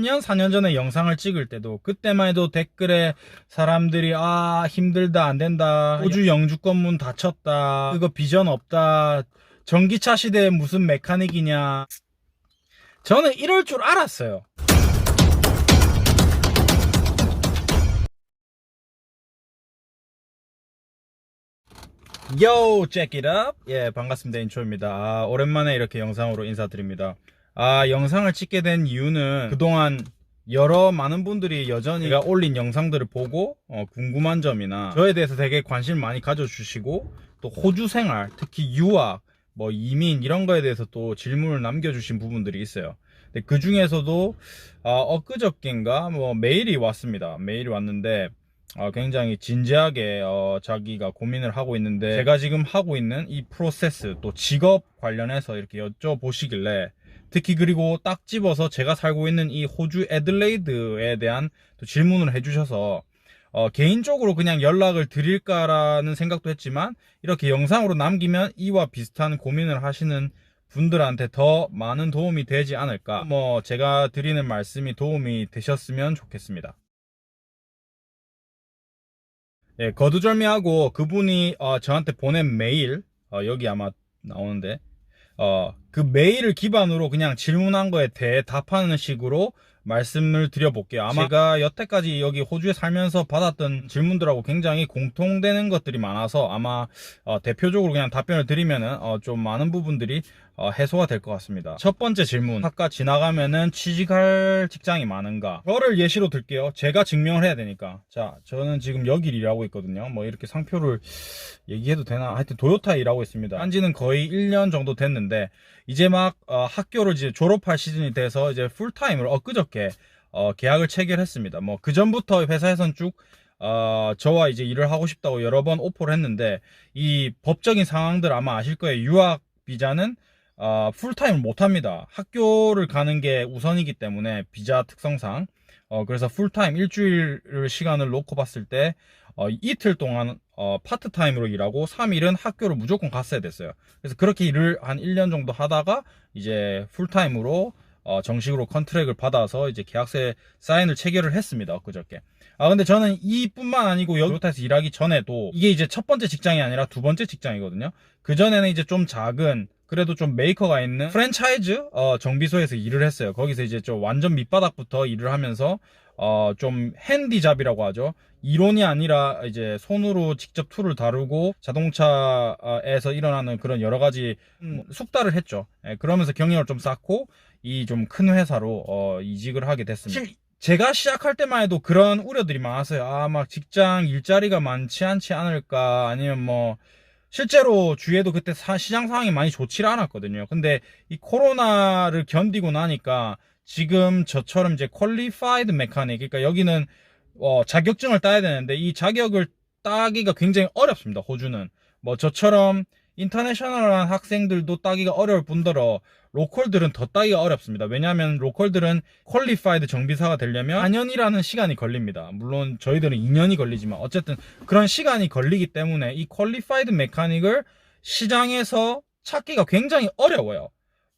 3년, 4년 전에 영상을 찍을 때도 그때만 해도 댓글에 사람들이 힘들다, 안 된다, 호주 영주권 문 닫혔다, 그거 비전 없다, 전기차 시대에 무슨 메카닉이냐. 저는 이럴 줄 알았어요. Yo, check it up. 예, 반갑습니다. 인초입니다. 오랜만에 이렇게 영상으로 인사드립니다. 영상을 찍게 된 이유는 그동안 많은 분들이 여전히 제가 올린 영상들을 보고 궁금한 점이나 저에 대해서 되게 관심 많이 가져주시고, 또 호주 생활, 특히 유학, 이민 이런 거에 대해서 또 질문을 남겨주신 부분들이 있어요. 근데 그 중에서도 엊그저께인가 메일이 왔습니다. 메일이 왔는데 굉장히 진지하게 자기가 고민을 하고 있는데, 제가 지금 하고 있는 이 프로세스, 또 직업 관련해서 이렇게 여쭤보시길래, 특히 그리고 딱 집어서 제가 살고 있는 이 호주 애들레이드에 대한 또 질문을 해주셔서 개인적으로 그냥 연락을 드릴까라는 생각도 했지만, 이렇게 영상으로 남기면 이와 비슷한 고민을 하시는 분들한테 더 많은 도움이 되지 않을까, 제가 드리는 말씀이 도움이 되셨으면 좋겠습니다. 예, 거두절미하고 그분이 저한테 보낸 메일, 여기 아마 나오는데, 그 메일을 기반으로 그냥 질문한 거에 대답하는 식으로 말씀을 드려볼게요. 아마 제가 여태까지 여기 호주에 살면서 받았던 질문들하고 굉장히 공통되는 것들이 많아서, 아마 대표적으로 그냥 답변을 드리면은 좀 많은 부분들이 해소가 될 것 같습니다. 첫 번째 질문, 아까 지나가면은 취직할 직장이 많은가? 저를 예시로 들게요. 제가 증명을 해야 되니까. 자, 저는 지금 여기 일하고 있거든요. 이렇게 상표를 얘기해도 되나? 하여튼 도요타에 일하고 있습니다. 한지는 거의 1년 정도 됐는데, 이제 막 학교를 이제 졸업할 시즌이 돼서 이제 풀타임을 엊그저께 계약을 체결했습니다. 그 전부터 회사에선 쭉 저와 이제 일을 하고 싶다고 여러 번 오퍼를 했는데, 이 법적인 상황들 아마 아실 거예요. 유학 비자는 풀타임을 못합니다. 학교를 가는 게 우선이기 때문에, 비자 특성상. 그래서 풀타임 일주일 시간을 놓고 봤을 때 이틀 동안 파트타임으로 일하고 3일은 학교를 무조건 갔어야 됐어요. 그래서 그렇게 일을 한 1년 정도 하다가 이제 풀타임으로 정식으로 컨트랙을 받아서 이제 계약서에 사인을 체결을 했습니다. 엊그저께. 근데 저는 이뿐만 아니고 여기 도요타에서 일하기 전에도, 이게 이제 첫 번째 직장이 아니라 두 번째 직장이거든요. 그 전에는 이제 좀 작은, 그래도 좀 메이커가 있는 프랜차이즈 정비소에서 일을 했어요. 거기서 이제 좀 완전 밑바닥부터 일을 하면서 좀 핸디잡이라고 하죠. 이론이 아니라 이제 손으로 직접 툴을 다루고 자동차에서 일어나는 그런 여러 가지 숙달을 했죠. 그러면서 경력을 좀 쌓고 이 좀 큰 회사로 이직을 하게 됐습니다. 사실 제가 시작할 때만 해도 그런 우려들이 많았어요. 막 직장 일자리가 많지 않지 않을까, 아니면 실제로 주위에도 그때 시장 상황이 많이 좋지 않았거든요. 근데 이 코로나를 견디고 나니까 지금 저처럼 이제 퀄리파이드 메카닉, 그러니까 여기는 자격증을 따야 되는데, 이 자격을 따기가 굉장히 어렵습니다. 호주는 저처럼 인터내셔널한 학생들도 따기가 어려울 뿐더러 로컬들은 더 따기가 어렵습니다. 왜냐하면 로컬들은 퀄리파이드 정비사가 되려면 4년이라는 시간이 걸립니다. 물론 저희들은 2년이 걸리지만 어쨌든 그런 시간이 걸리기 때문에 이 퀄리파이드 메카닉을 시장에서 찾기가 굉장히 어려워요.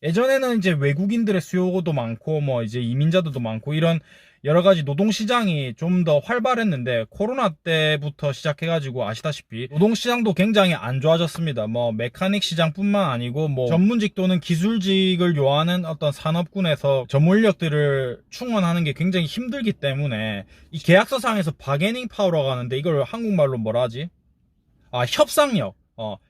예전에는 이제 외국인들의 수요도 많고 이제 이민자들도 많고, 이런 여러 가지 노동시장이 좀 더 활발했는데, 코로나 때부터 시작해가지고 아시다시피 노동시장도 굉장히 안 좋아졌습니다. 메카닉 시장뿐만 아니고 전문직 또는 기술직을 요하는 어떤 산업군에서 전문력들을 충원하는 게 굉장히 힘들기 때문에, 이 계약서상에서 바게닝 파워라고 하는데, 이걸 한국말로 뭐라 하지? 협상력.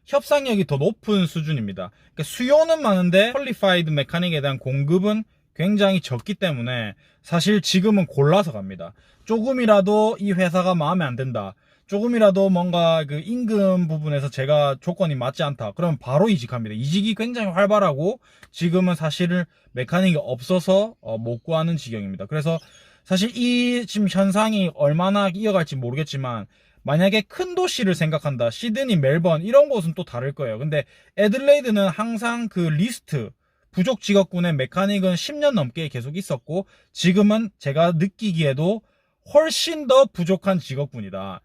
협상력이 더 높은 수준입니다. 그러니까 수요는 많은데 퀄리파이드 메카닉에 대한 공급은 굉장히 적기 때문에, 사실 지금은 골라서 갑니다. 조금이라도 이 회사가 마음에 안 든다, 조금이라도 뭔가 그 임금 부분에서 제가 조건이 맞지 않다, 그러면 바로 이직합니다. 이직이 굉장히 활발하고, 지금은 사실 메카닉이 없어서 못 구하는 지경입니다. 그래서 사실 이 지금 현상이 얼마나 이어갈지 모르겠지만, 만약에 큰 도시를 생각한다, 시드니, 멜번 이런 곳은 또 다를 거예요. 근데 애들레이드는 항상 그 리스트, 부족 직업군의 메카닉은 10년 넘게 계속 있었고, 지금은 제가 느끼기에도 훨씬 더 부족한 직업군이다.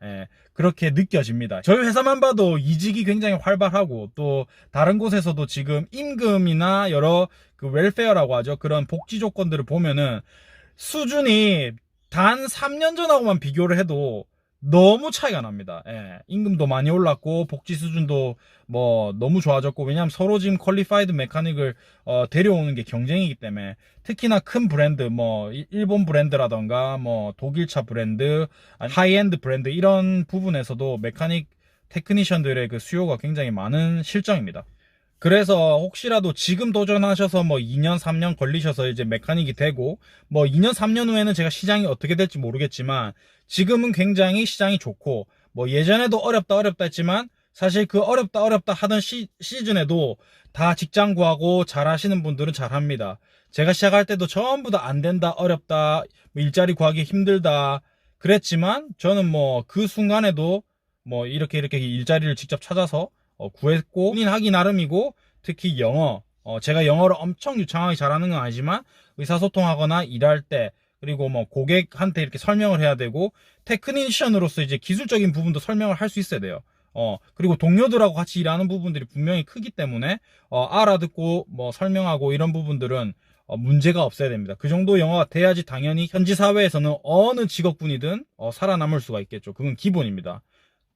그렇게 느껴집니다. 저희 회사만 봐도 이직이 굉장히 활발하고, 또 다른 곳에서도 지금 임금이나 여러 그 웰페어라고 하죠. 그런 복지 조건들을 보면은 수준이 단 3년 전하고만 비교를 해도 너무 차이가 납니다. 예, 임금도 많이 올랐고 복지 수준도 뭐 너무 좋아졌고, 왜냐하면 서로 지금 퀄리파이드 메카닉을 데려오는 게 경쟁이기 때문에, 특히나 큰 브랜드 뭐 일본 브랜드라던가 뭐 독일차 브랜드, 하이엔드 브랜드 이런 부분에서도 메카닉 테크니션들의 그 수요가 굉장히 많은 실정입니다. 그래서 혹시라도 지금 도전하셔서 뭐 2년, 3년 걸리셔서 이제 메카닉이 되고, 뭐 2년, 3년 후에는 제가 시장이 어떻게 될지 모르겠지만, 지금은 굉장히 시장이 좋고, 뭐 예전에도 어렵다 했지만, 사실 그 어렵다 하던 시즌에도 다 직장 구하고 잘 하시는 분들은 잘 합니다. 제가 시작할 때도 전부 다 안 된다, 어렵다, 뭐 일자리 구하기 힘들다 그랬지만, 저는 뭐 그 순간에도 뭐 이렇게 일자리를 직접 찾아서 구했고, 본인 하기 나름이고, 특히 영어, 제가 영어를 엄청 유창하게 잘하는 건 아니지만 의사소통하거나 일할 때, 그리고 뭐 고객한테 이렇게 설명을 해야 되고, 테크니션으로서 이제 기술적인 부분도 설명을 할 수 있어야 돼요. 그리고 동료들하고 같이 일하는 부분들이 분명히 크기 때문에 알아듣고 뭐 설명하고 이런 부분들은 문제가 없어야 됩니다. 그 정도 영어가 돼야지 당연히 현지 사회에서는 어느 직업군이든 살아남을 수가 있겠죠. 그건 기본입니다.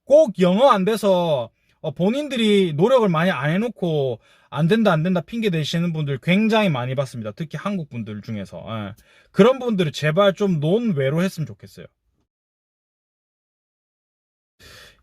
꼭 영어 안 돼서 본인들이 노력을 많이 안 해놓고 안 된다 핑계 대시는 분들 굉장히 많이 봤습니다. 특히 한국 분들 중에서. 예. 그런 분들은 제발 좀 논외로 했으면 좋겠어요.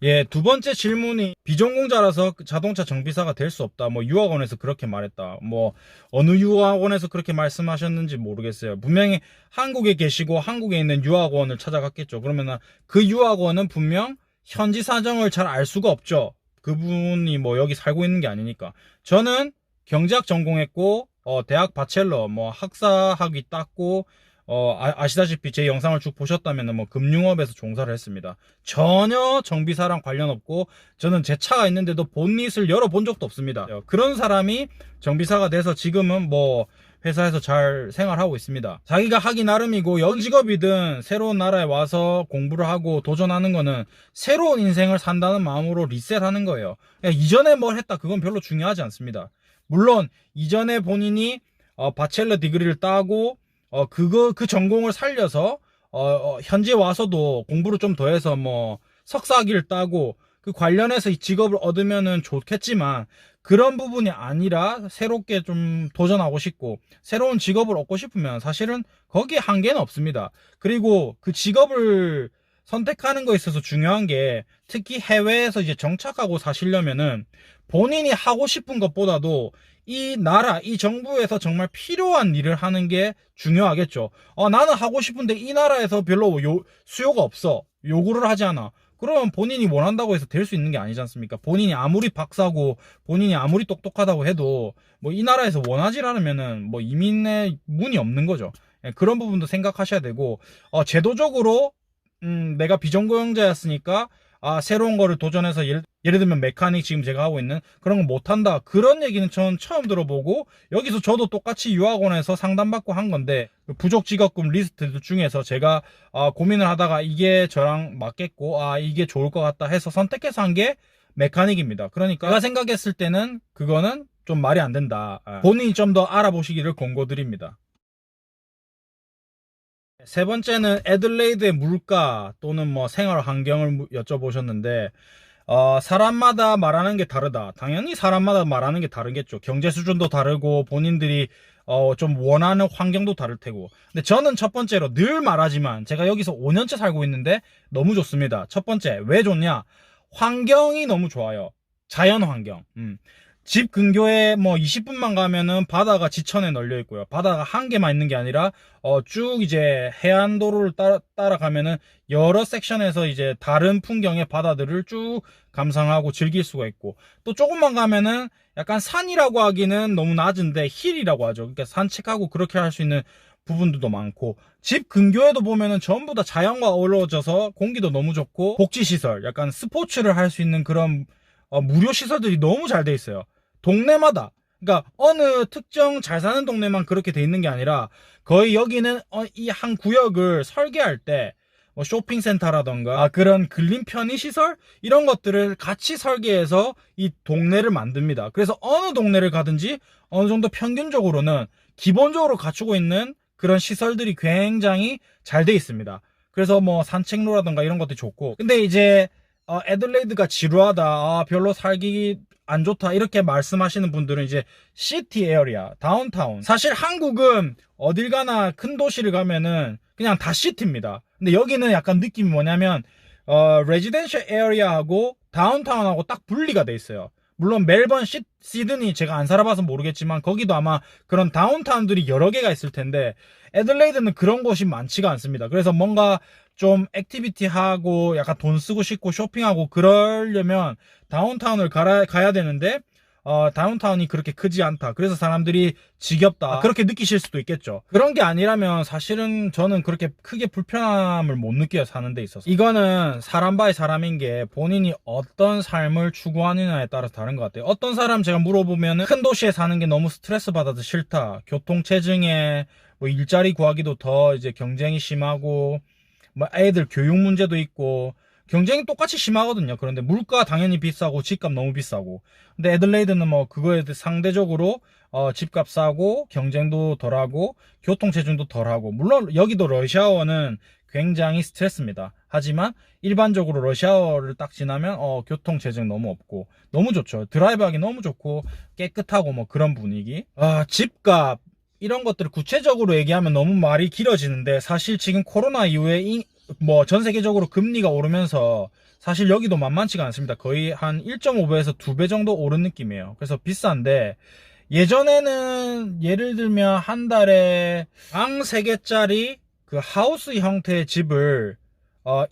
예, 두 번째 질문이, 비전공자라서 자동차 정비사가 될 수 없다. 뭐 유학원에서 그렇게 말했다. 뭐 어느 유학원에서 그렇게 말씀하셨는지 모르겠어요. 분명히 한국에 계시고 한국에 있는 유학원을 찾아갔겠죠. 그러면은 그 유학원은 분명 현지 사정을 잘 알 수가 없죠. 그분이 뭐 여기 살고 있는 게 아니니까. 저는 경제학 전공했고 대학 바첼러 뭐 학사 학위 땄고, 아시다시피 제 영상을 쭉 보셨다면 뭐 금융업에서 종사를 했습니다. 전혀 정비사랑 관련 없고, 저는 제 차가 있는데도 본닛을 열어본 적도 없습니다. 그런 사람이 정비사가 돼서 지금은 뭐 회사에서 잘 생활하고 있습니다. 자기가 하기 나름이고, 여기 직업이든 새로운 나라에 와서 공부를 하고 도전하는 거는 새로운 인생을 산다는 마음으로 리셋하는 거예요. 이전에 뭘 했다 그건 별로 중요하지 않습니다. 물론 이전에 본인이 바첼러 디그리를 따고 그 전공을 살려서 현지에 와서도 공부를 좀 더해서 뭐 석사학위를 따고 그 관련해서 이 직업을 얻으면은 좋겠지만, 그런 부분이 아니라 새롭게 좀 도전하고 싶고 새로운 직업을 얻고 싶으면 사실은 거기에 한계는 없습니다. 그리고 그 직업을 선택하는 거에 있어서 중요한 게, 특히 해외에서 이제 정착하고 사시려면은 본인이 하고 싶은 것보다도 이 나라, 이 정부에서 정말 필요한 일을 하는 게 중요하겠죠. 나는 하고 싶은데 이 나라에서 별로 수요가 없어. 요구를 하지 않아. 그러면 본인이 원한다고 해서 될 수 있는 게 아니지 않습니까? 본인이 아무리 박사고 본인이 아무리 똑똑하다고 해도 뭐 이 나라에서 원하지 않으면은 뭐 이민의 문이 없는 거죠. 그런 부분도 생각하셔야 되고, 제도적으로 내가 비전공자였으니까 새로운 거를 도전해서 예를 들면 메카닉 지금 제가 하고 있는 그런 거 못한다, 그런 얘기는 전 처음 들어보고, 여기서 저도 똑같이 유학원에서 상담받고 한 건데, 부족 직업군 리스트 중에서 제가 고민을 하다가 이게 저랑 맞겠고 이게 좋을 것 같다 해서 선택해서 한 게 메카닉입니다. 그러니까 제가 생각했을 때는 그거는 좀 말이 안 된다. 본인이 좀 더 알아보시기를 권고드립니다. 세 번째는 애들레이드의 물가 또는 뭐 생활 환경을 여쭤보셨는데, 사람마다 말하는 게 다르다. 당연히 사람마다 말하는 게 다르겠죠. 경제 수준도 다르고 본인들이 좀 원하는 환경도 다를 테고. 근데 저는 첫 번째로 늘 말하지만 제가 여기서 5년째 살고 있는데 너무 좋습니다. 첫 번째, 왜 좋냐? 환경이 너무 좋아요. 자연 환경. 집 근교에 뭐 20분만 가면은 바다가 지천에 널려 있고요. 바다가 한 개만 있는 게 아니라 쭉 이제 해안도로를 따라가면은 여러 섹션에서 이제 다른 풍경의 바다들을 쭉 감상하고 즐길 수가 있고, 또 조금만 가면은 약간 산이라고 하기는 너무 낮은데 힐이라고 하죠. 그러니까 산책하고 그렇게 할 수 있는 부분들도 많고, 집 근교에도 보면은 전부 다 자연과 어우러져서 공기도 너무 좋고, 복지시설, 약간 스포츠를 할 수 있는 그런 무료 시설들이 너무 잘 돼 있어요. 동네마다. 그러니까 어느 특정 잘 사는 동네만 그렇게 돼 있는 게 아니라, 거의 여기는 이 한 구역을 설계할 때 뭐 쇼핑센터라던가 그런 근린 편의시설 이런 것들을 같이 설계해서 이 동네를 만듭니다. 그래서 어느 동네를 가든지 어느 정도 평균적으로는 기본적으로 갖추고 있는 그런 시설들이 굉장히 잘 돼 있습니다. 그래서 뭐 산책로라든가 이런 것도 좋고. 근데 이제 애들레이드가 지루하다, 별로 살기 안 좋다 이렇게 말씀하시는 분들은 이제 시티 에어리아, 다운타운. 사실 한국은 어딜 가나 큰 도시를 가면은 그냥 다 시티입니다. 근데 여기는 약간 느낌이 뭐냐면 레지던셜 에어리아하고 다운타운하고 딱 분리가 돼 있어요. 물론 멜번, 시드니 제가 안 살아봐서 모르겠지만 거기도 아마 그런 다운타운들이 여러 개가 있을 텐데 애들레이드는 그런 곳이 많지가 않습니다. 그래서 뭔가 좀 액티비티 하고 약간 돈 쓰고 싶고 쇼핑하고 그러려면 다운타운을 가야 되는데 다운타운이 그렇게 크지 않다. 그래서 사람들이 지겹다. 그렇게 느끼실 수도 있겠죠. 그런 게 아니라면 사실은 저는 그렇게 크게 불편함을 못 느껴요, 사는 데 있어서. 이거는 사람 바이 사람인 게 본인이 어떤 삶을 추구하느냐에 따라서 다른 것 같아요. 어떤 사람 제가 물어보면 큰 도시에 사는 게 너무 스트레스 받아서 싫다. 교통체증에 뭐 일자리 구하기도 더 이제 경쟁이 심하고 뭐 애들 교육 문제도 있고 경쟁이 똑같이 심하거든요. 그런데 물가 당연히 비싸고 집값 너무 비싸고. 근데 애들레이드는 뭐 그거에 상대적으로 집값 싸고 경쟁도 덜하고 교통체증도 덜하고. 물론 여기도 러시아어는 굉장히 스트레스입니다. 하지만 일반적으로 러시아어를 딱 지나면 교통체증 너무 없고 너무 좋죠. 드라이브하기 너무 좋고 깨끗하고 뭐 그런 분위기. 집값 이런 것들을 구체적으로 얘기하면 너무 말이 길어지는데 사실 지금 코로나 이후에 뭐 전 세계적으로 금리가 오르면서 사실 여기도 만만치가 않습니다. 거의 한 1.5배에서 2배 정도 오른 느낌이에요. 그래서 비싼데 예전에는 예를 들면 한 달에 방 3개짜리 그 하우스 형태의 집을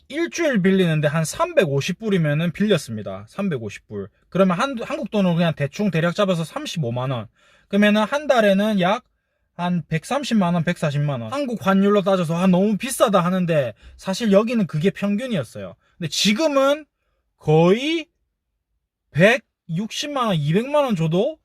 일주일 빌리는데 한 350불이면은 빌렸습니다. 350불. 그러면 한국 돈으로 그냥 대충 대략 잡아서 35만원. 그러면은 한 달에는 약 한 130만원, 140만원. 한국 환율로 따져서 너무 비싸다 하는데 사실 여기는 그게 평균이었어요. 근데 지금은 거의 160만원, 200만원 줘도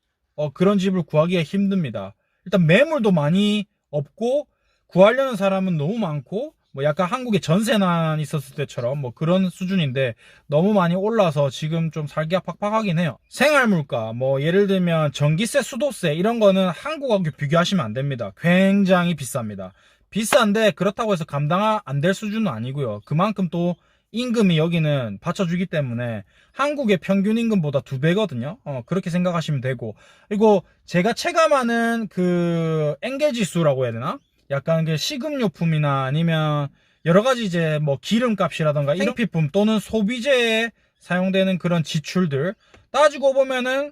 그런 집을 구하기가 힘듭니다. 일단 매물도 많이 없고 구하려는 사람은 너무 많고 뭐 약간 한국에 전세난 있었을 때처럼 뭐 그런 수준인데 너무 많이 올라서 지금 좀 살기가 팍팍하긴 해요. 생활물가 뭐 예를 들면 전기세, 수도세 이런 거는 한국하고 비교하시면 안 됩니다. 굉장히 비쌉니다. 비싼데 그렇다고 해서 감당 안 될 수준은 아니고요. 그만큼 또 임금이 여기는 받쳐주기 때문에 한국의 평균 임금보다 2배거든요. 그렇게 생각하시면 되고. 그리고 제가 체감하는 그 엔겔 지수라고 해야 되나? 약간 그 식음료품이나 아니면 여러 가지 이제 뭐 기름값이라던가 생필품 또는 소비재에 사용되는 그런 지출들 따지고 보면은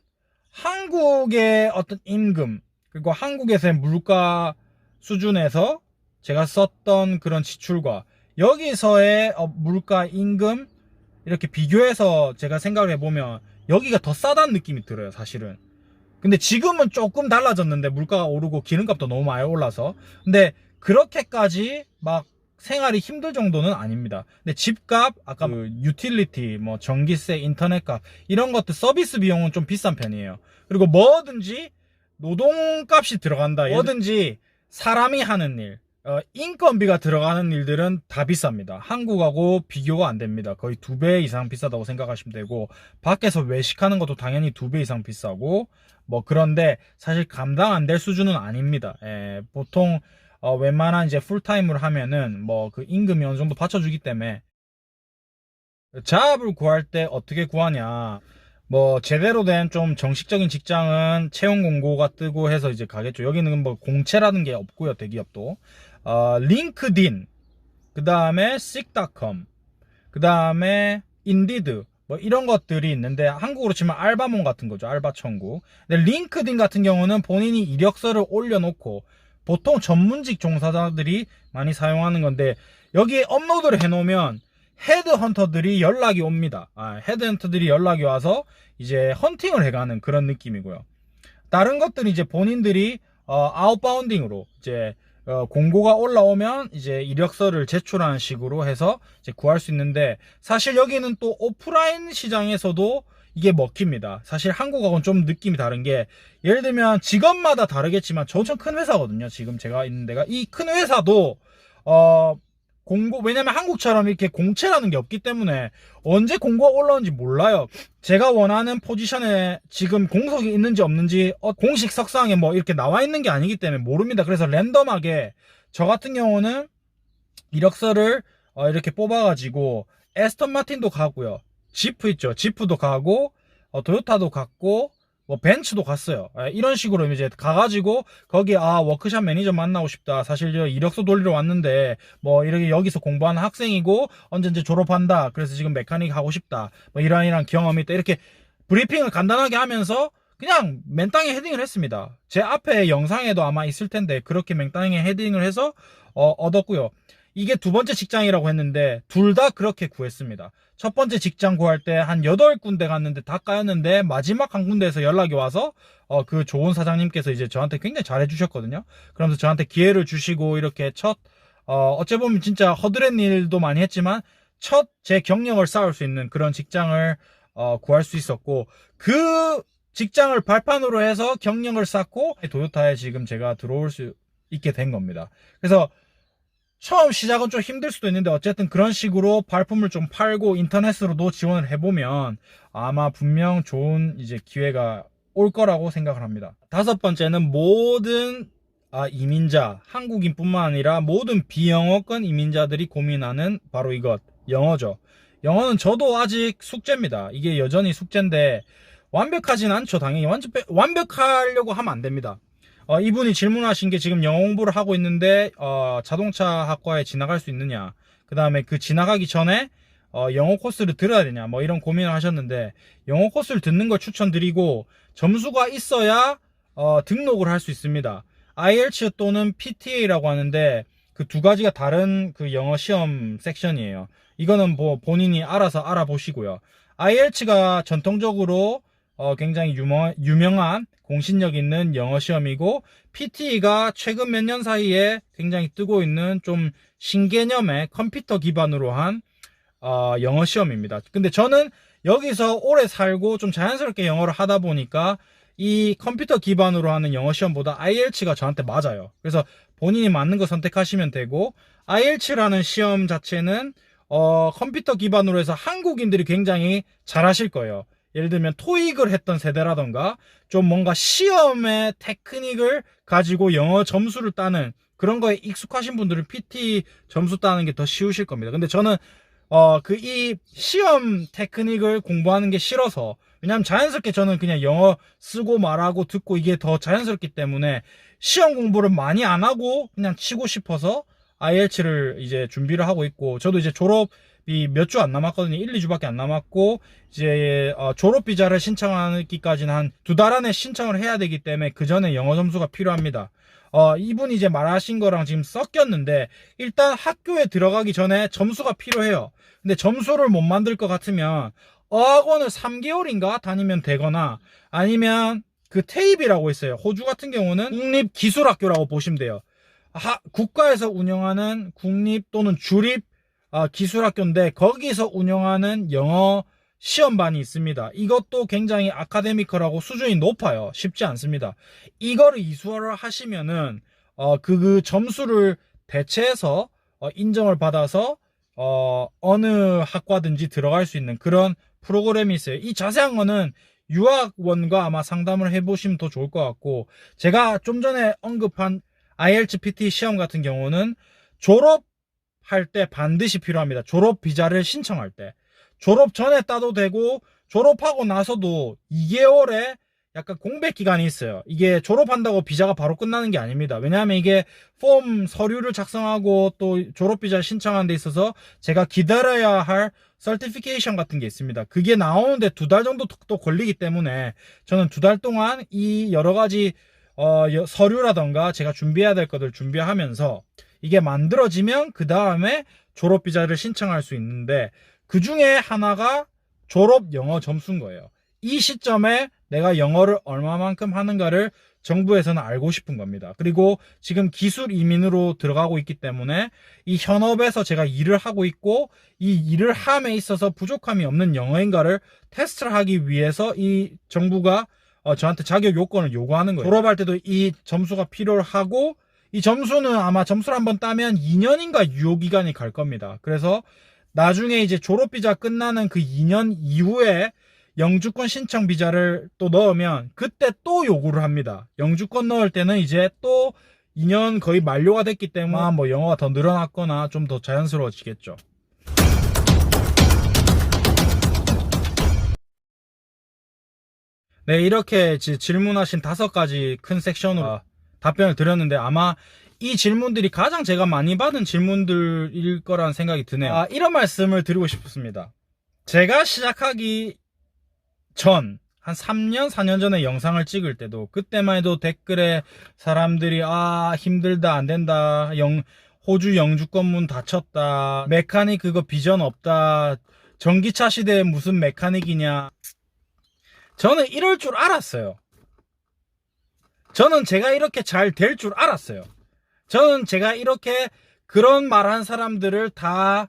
한국의 어떤 임금 그리고 한국에서의 물가 수준에서 제가 썼던 그런 지출과 여기서의 물가 임금 이렇게 비교해서 제가 생각을 해보면 여기가 더 싸다는 느낌이 들어요, 사실은. 근데 지금은 조금 달라졌는데 물가가 오르고 기름값도 너무 많이 올라서. 근데 그렇게까지 막 생활이 힘들 정도는 아닙니다. 근데 집값, 아까 그 유틸리티, 뭐 전기세, 인터넷값 이런 것들 서비스 비용은 좀 비싼 편이에요. 그리고 뭐든지 노동값이 들어간다. 뭐든지 사람이 하는 일, 인건비가 들어가는 일들은 다 비쌉니다. 한국하고 비교가 안 됩니다. 거의 2배 이상 비싸다고 생각하시면 되고 밖에서 외식하는 것도 당연히 2배 이상 비싸고 뭐 그런데 사실 감당 안 될 수준은 아닙니다. 보통 웬만한 이제 풀타임으로 하면은 뭐 그 임금이 어느 정도 받쳐주기 때문에. 잡을 구할 때 어떻게 구하냐, 뭐 제대로 된 좀 정식적인 직장은 채용 공고가 뜨고 해서 이제 가겠죠. 여기는 뭐 공채라는 게 없고요, 대기업도. 링크딘, 그 다음에 seek.com, 그 다음에 인디드 뭐 이런 것들이 있는데 한국으로 치면 알바몬 같은 거죠. 알바천국. 근데 링크딘 같은 경우는 본인이 이력서를 올려놓고 보통 전문직 종사자들이 많이 사용하는 건데 여기에 업로드를 해놓으면 헤드헌터들이 연락이 옵니다. 헤드헌터들이 연락이 와서 이제 헌팅을 해가는 그런 느낌이고요. 다른 것들은 이제 본인들이 아웃바운딩으로 이제 공고가 올라오면 이제 이력서를 제출하는 식으로 해서 이제 구할 수 있는데 사실 여기는 또 오프라인 시장에서도 이게 먹힙니다. 사실 한국하고는 좀 느낌이 다른 게 예를 들면 직업마다 다르겠지만 저 엄청 큰 회사거든요. 지금 제가 있는 데가 이 큰 회사도 공고, 왜냐면 한국처럼 이렇게 공채라는 게 없기 때문에 언제 공고가 올라오는지 몰라요. 제가 원하는 포지션에 지금 공석이 있는지 없는지 공식 석상에 뭐 이렇게 나와 있는 게 아니기 때문에 모릅니다. 그래서 랜덤하게 저 같은 경우는 이력서를 이렇게 뽑아가지고 에스턴 마틴도 가고요. 지프 있죠. 지프도 가고 도요타도 갔고 뭐 벤츠도 갔어요. 이런 식으로 이제 가가지고 거기 워크샵 매니저 만나고 싶다. 사실 저 이력서 돌리러 왔는데 뭐 이렇게 여기서 공부하는 학생이고 언제 졸업한다. 그래서 지금 메카닉 하고 싶다. 뭐 이러한 경험이 있다. 이렇게 브리핑을 간단하게 하면서 그냥 맨땅에 헤딩을 했습니다. 제 앞에 영상에도 아마 있을 텐데 그렇게 맨땅에 헤딩을 해서 얻었고요. 이게 두 번째 직장이라고 했는데 둘 다 그렇게 구했습니다. 첫 번째 직장 구할 때 한 8군데 갔는데 다 까였는데 마지막 한 군데에서 연락이 와서 그 좋은 사장님께서 이제 저한테 굉장히 잘해 주셨거든요. 그러면서 저한테 기회를 주시고 이렇게 어찌 보면 진짜 허드렛 일도 많이 했지만 첫 제 경력을 쌓을 수 있는 그런 직장을 구할 수 있었고, 그 직장을 발판으로 해서 경력을 쌓고 도요타에 지금 제가 들어올 수 있게 된 겁니다. 그래서 처음 시작은 좀 힘들 수도 있는데 어쨌든 그런 식으로 발품을 좀 팔고 인터넷으로도 지원을 해보면 아마 분명 좋은 이제 기회가 올 거라고 생각을 합니다. 다섯 번째는 모든 이민자, 한국인뿐만 아니라 모든 비영어권 이민자들이 고민하는 바로 이것, 영어죠. 영어는 저도 아직 숙제입니다. 이게 여전히 숙제인데 완벽하진 않죠. 당연히 완벽하려고 하면 안 됩니다. 이분이 질문하신 게 지금 영어 공부를 하고 있는데 자동차 학과에 진학할 수 있느냐, 그 다음에 그 진학하기 전에 영어 코스를 들어야 되냐, 뭐 이런 고민을 하셨는데 영어 코스를 듣는 걸 추천드리고 점수가 있어야 등록을 할 수 있습니다. IELTS 또는 PTA라고 하는데 그 두 가지가 다른 그 영어 시험 섹션이에요. 이거는 뭐 본인이 알아서 알아보시고요. IELTS가 전통적으로 굉장히 유명한 공신력 있는 영어 시험이고, PT가 최근 몇 년 사이에 굉장히 뜨고 있는 좀 신개념의 컴퓨터 기반으로 한 영어 시험입니다. 근데 저는 여기서 오래 살고 좀 자연스럽게 영어를 하다 보니까 이 컴퓨터 기반으로 하는 영어 시험보다 IELTS가 저한테 맞아요. 그래서 본인이 맞는 거 선택하시면 되고, IELTS라는 시험 자체는 컴퓨터 기반으로 해서 한국인들이 굉장히 잘하실 거예요. 예를 들면 토익을 했던 세대라던가 좀 뭔가 시험의 테크닉을 가지고 영어 점수를 따는 그런 거에 익숙하신 분들은 PT 점수 따는 게 더 쉬우실 겁니다. 근데 저는 이 시험 테크닉을 공부하는 게 싫어서, 왜냐면 자연스럽게 저는 그냥 영어 쓰고 말하고 듣고 이게 더 자연스럽기 때문에 시험 공부를 많이 안 하고 그냥 치고 싶어서 IELTS를 이제 준비를 하고 있고, 저도 이제 졸업이 몇 주 안 남았거든요. 1, 2주밖에 안 남았고, 이제 졸업 비자를 신청하기까지는 한 2달 안에 신청을 해야 되기 때문에 그 전에 영어 점수가 필요합니다. 이분이 이제 말하신 거랑 지금 섞였는데, 일단 학교에 들어가기 전에 점수가 필요해요. 근데 점수를 못 만들 것 같으면 어학원을 3개월인가 다니면 되거나, 아니면 그 테이비라고 있어요. 호주 같은 경우는 국립기술학교라고 보시면 돼요. 국가에서 운영하는 국립 또는 주립 기술학교인데 거기서 운영하는 영어 시험반이 있습니다. 이것도 굉장히 아카데미컬하고 수준이 높아요. 쉽지 않습니다. 이거를 이수를 하시면은 그 점수를 대체해서 인정을 받아서 어느 학과든지 들어갈 수 있는 그런 프로그램이 있어요. 이 자세한 거는 유학원과 아마 상담을 해보시면 더 좋을 것 같고, 제가 좀 전에 언급한 IELTS PT 시험 같은 경우는 졸업할 때 반드시 필요합니다. 졸업 비자를 신청할 때. 졸업 전에 따도 되고 졸업하고 나서도 2개월의 약간 공백 기간이 있어요. 이게 졸업한다고 비자가 바로 끝나는 게 아닙니다. 왜냐하면 이게 폼 서류를 작성하고 또 졸업 비자를 신청하는 데 있어서 제가 기다려야 할 서티피케이션 같은 게 있습니다. 그게 나오는데 2달 정도 또 걸리기 때문에 저는 2달 동안 이 여러 가지 서류라던가 제가 준비해야 될 것들 준비하면서 이게 만들어지면 그 다음에 졸업 비자를 신청할 수 있는데, 그 중에 하나가 졸업 영어 점수인 거예요. 이 시점에 내가 영어를 얼마만큼 하는가를 정부에서는 알고 싶은 겁니다. 그리고 지금 기술 이민으로 들어가고 있기 때문에 이 현업에서 제가 일을 하고 있고 이 일을 함에 있어서 부족함이 없는 영어인가를 테스트를 하기 위해서 이 정부가 저한테 자격 요건을 요구하는 거예요. 졸업할 때도 이 점수가 필요하고, 이 점수는 아마 점수를 한번 따면 2년인가 유효기간이 갈 겁니다. 그래서 나중에 이제 졸업 비자 끝나는 그 2년 이후에 영주권 신청 비자를 또 넣으면 그때 또 요구를 합니다. 영주권 넣을 때는 이제 또 2년 거의 만료가 됐기 때문에 뭐 영어가 더 늘어났거나 좀 더 자연스러워지겠죠. 네, 이렇게 질문하신 5가지 큰 섹션으로 답변을 드렸는데, 아마 이 질문들이 가장 제가 많이 받은 질문들일 거라는 생각이 드네요. 이런 말씀을 드리고 싶습니다. 제가 시작하기 전, 한 3년, 4년 전에 영상을 찍을 때도, 그때만 해도 댓글에 사람들이, 힘들다, 안 된다, 호주 영주권 문 닫혔다, 메카닉 그거 비전 없다, 전기차 시대에 무슨 메카닉이냐. 저는 이럴 줄 알았어요. 저는 제가 이렇게 잘 될 줄 알았어요. 저는 제가 이렇게 그런 말한 사람들을 다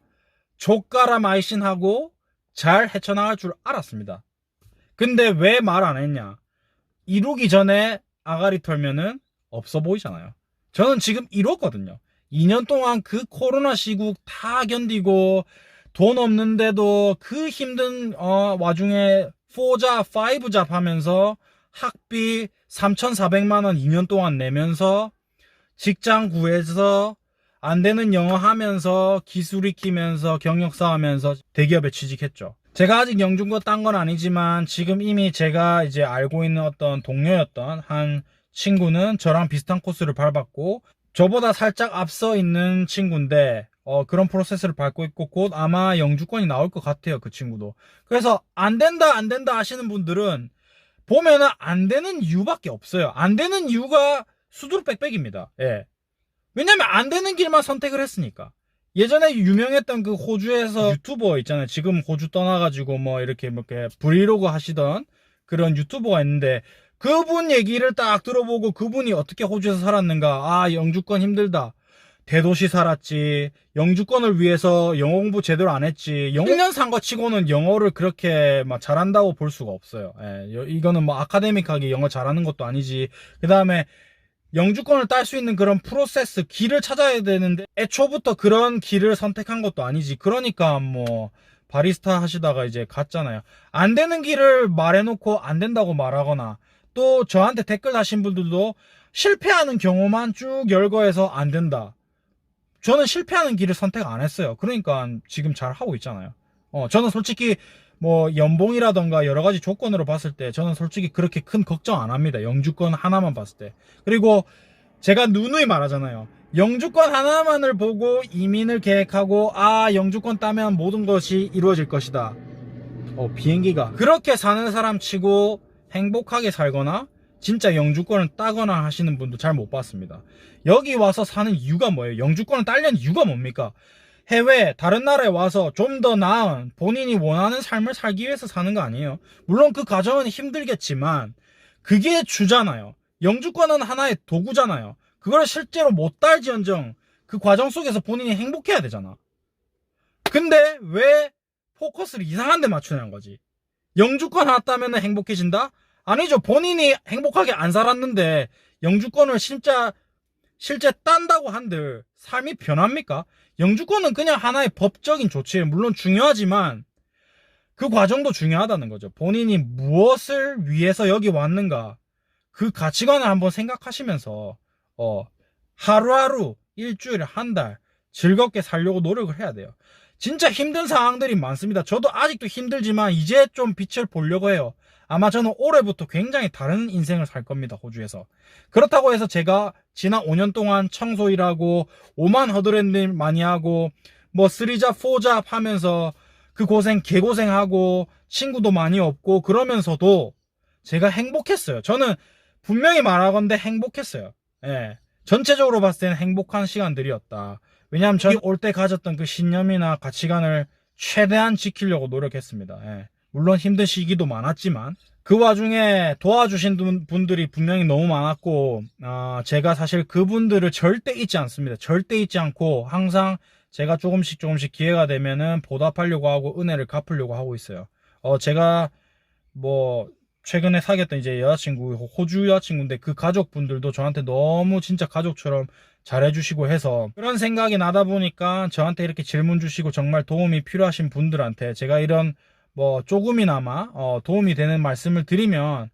족가라 마이신하고 잘 헤쳐나갈 줄 알았습니다. 근데 왜 말 안 했냐? 이루기 전에 아가리 털면은 없어 보이잖아요. 저는 지금 이뤘거든요. 2년 동안 그 코로나 시국 다 견디고 돈 없는데도 그 힘든 와중에 4잡, 5잡 하면서 학비 3,400만원 2년 동안 내면서 직장 구해서 안 되는 영어 하면서 기술 익히면서 경력사 하면서 대기업에 취직했죠. 제가 아직 영주권 딴 건 아니지만 지금 이미 제가 이제 알고 있는 어떤 동료였던 한 친구는 저랑 비슷한 코스를 밟았고, 저보다 살짝 앞서 있는 친구인데 그런 프로세스를 밟고 있고 곧 아마 영주권이 나올 것 같아요. 그 친구도. 그래서 안 된다 하시는 분들은 보면은 안 되는 이유밖에 없어요. 안 되는 이유가 수두룩빽빽입니다. 예. 왜냐면 안 되는 길만 선택을 했으니까. 예전에 유명했던 그 호주에서 유튜버 있잖아요. 지금 호주 떠나가지고 뭐 이렇게 브이로그 하시던 그런 유튜버가 있는데, 그분 얘기를 딱 들어보고 그분이 어떻게 호주에서 살았는가. 영주권 힘들다. 대도시 살았지. 영주권을 위해서 영어 공부 제대로 안 했지. 1년 산 거 치고는 영어를 그렇게 막 잘한다고 볼 수가 없어요. 예, 이거는 뭐 아카데믹하게 영어 잘하는 것도 아니지. 그 다음에 영주권을 딸 수 있는 그런 프로세스, 길을 찾아야 되는데 애초부터 그런 길을 선택한 것도 아니지. 그러니까 뭐 바리스타 하시다가 이제 갔잖아요. 안 되는 길을 말해놓고 안 된다고 말하거나, 또 저한테 댓글 다신 분들도 실패하는 경우만 쭉 열거해서 안 된다. 저는 실패하는 길을 선택 안 했어요. 그러니까 지금 잘 하고 있잖아요. 저는 솔직히 뭐 연봉이라던가 여러 가지 조건으로 봤을 때 저는 솔직히 그렇게 큰 걱정 안 합니다. 영주권 하나만 봤을 때. 그리고 제가 누누이 말하잖아요. 영주권 하나만을 보고 이민을 계획하고 영주권 따면 모든 것이 이루어질 것이다. 비행기가 그렇게 사는 사람 치고 행복하게 살거나 진짜 영주권을 따거나 하시는 분도 잘 못 봤습니다. 여기 와서 사는 이유가 뭐예요? 영주권을 따려는 이유가 뭡니까? 해외 다른 나라에 와서 좀 더 나은 본인이 원하는 삶을 살기 위해서 사는 거 아니에요. 물론 그 과정은 힘들겠지만 그게 주잖아요. 영주권은 하나의 도구잖아요. 그걸 실제로 못 딸지언정 그 과정 속에서 본인이 행복해야 되잖아. 근데 왜 포커스를 이상한 데 맞추냐는 거지. 영주권 하나 따면 행복해진다? 아니죠. 본인이 행복하게 안 살았는데 영주권을 실제 딴다고 한들 삶이 변합니까? 영주권은 그냥 하나의 법적인 조치예요. 물론 중요하지만 그 과정도 중요하다는 거죠. 본인이 무엇을 위해서 여기 왔는가, 그 가치관을 한번 생각하시면서 하루하루, 일주일에, 한 달 즐겁게 살려고 노력을 해야 돼요. 진짜 힘든 상황들이 많습니다. 저도 아직도 힘들지만 이제 좀 빛을 보려고 해요. 아마 저는 올해부터 굉장히 다른 인생을 살 겁니다. 호주에서. 그렇다고 해서 제가 지난 5년 동안 청소 일하고 오만 허드렛일 많이 하고 뭐 3잡 4잡 하면서 그 고생 개고생하고 친구도 많이 없고 그러면서도 제가 행복했어요. 저는 분명히 말하건대 행복했어요. 예. 전체적으로 봤을 때는 행복한 시간들이었다. 왜냐하면 저는 올 때 가졌던 그 신념이나 가치관을 최대한 지키려고 노력했습니다. 예. 물론 힘든 시기도 많았지만 그 와중에 도와주신 분들이 분명히 너무 많았고 제가 사실 그분들을 절대 잊지 않습니다. 절대 잊지 않고 항상 제가 조금씩 기회가 되면은 보답하려고 하고 은혜를 갚으려고 하고 있어요. 제가 뭐 최근에 사귀었던 이제 여자친구, 호주 여자친구인데 그 가족분들도 저한테 너무 진짜 가족처럼 잘해주시고 해서 그런 생각이 나다 보니까 저한테 이렇게 질문 주시고 정말 도움이 필요하신 분들한테 제가 이런 뭐 조금이나마 도움이 되는 말씀을 드리면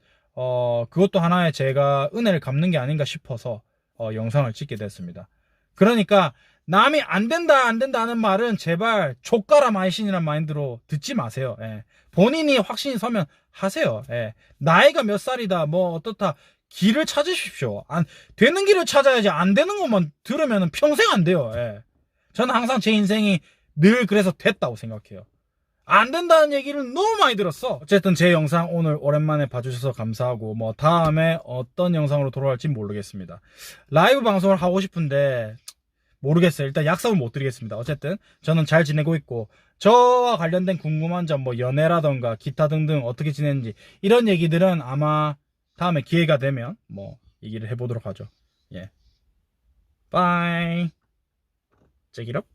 그것도 하나의 제가 은혜를 갚는 게 아닌가 싶어서 영상을 찍게 됐습니다. 그러니까 남이 안 된다 하는 말은 제발 족가라 마이신이라는 마인드로 듣지 마세요. 예. 본인이 확신이 서면 하세요. 예. 나이가 몇 살이다 뭐 어떻다 길을 찾으십시오. 되는 길을 찾아야지 안 되는 것만 들으면 평생 안 돼요. 예. 저는 항상 제 인생이 늘 그래서 됐다고 생각해요. 안 된다는 얘기를 너무 많이 들었어. 어쨌든 제 영상 오늘 오랜만에 봐주셔서 감사하고 뭐 다음에 어떤 영상으로 돌아올지 모르겠습니다. 라이브 방송을 하고 싶은데 모르겠어요. 일단 약속은 못 드리겠습니다. 어쨌든 저는 잘 지내고 있고 저와 관련된 궁금한 점 뭐 연애라던가 기타 등등 어떻게 지내는지 이런 얘기들은 아마 다음에 기회가 되면 뭐 얘기를 해보도록 하죠. 예. 빠이. check it up.